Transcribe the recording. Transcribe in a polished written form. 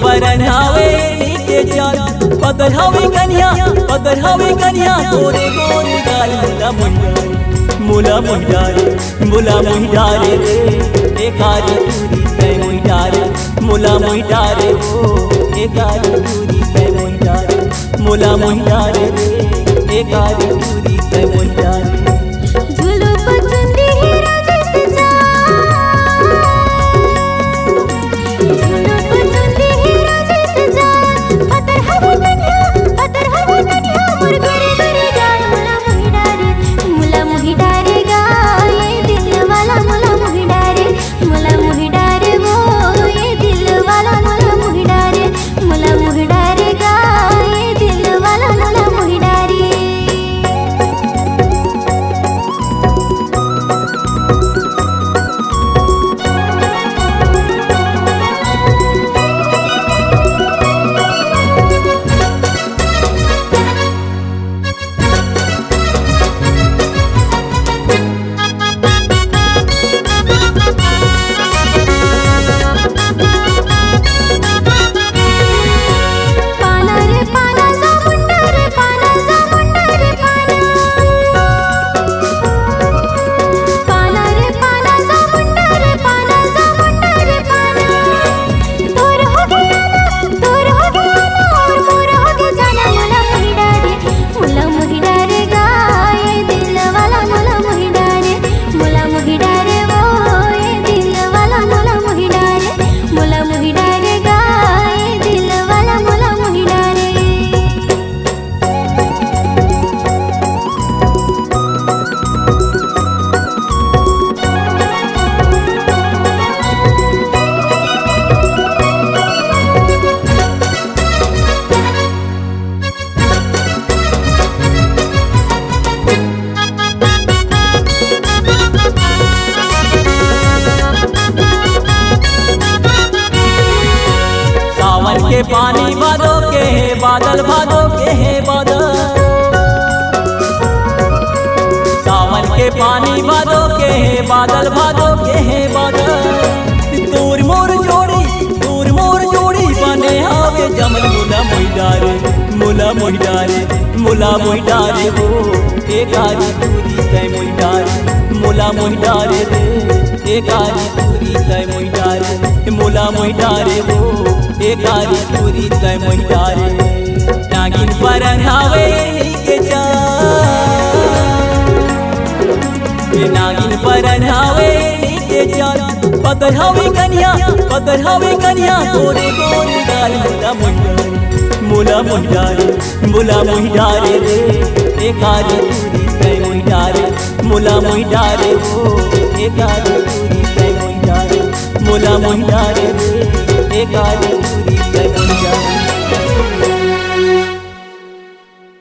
परनावे नीचे जान पतर हवे कन्या तोरे गोरे गाल मुला मुहिडारे रे एकारी दूरी तय मुहिडारे मुला मुहिडारे ओ एकारी दूरी तय मुहिडारे मुला मुहिडारे रे एकारी दूरी तय मुहिडारे के पानी भादो के है बादल भादो के है बादल सावन के पानी भादो के है बादल भादो के है बादल तोर मोर जोड़ी बने हावे जमल मुला मोहिडारे वो एकारी दूरी तय मोहिडारे मुला मोहिडारे रे एकारी दूरी तय मोहिडारे मुला मोहिडारे वो एकारी दूरी तय मोहिडारे नागिन परनावे नीचे जान नागिन परनावे नीचे जान पतर हवे कन्या तोरे गोरे गाल मुला मोहिडारे रे एकारी दूरी तय मोहिडारे मुला मोहिडारे वो एकारी दूरी तय मोहिडारे मुला मोहिडारे रे एकारी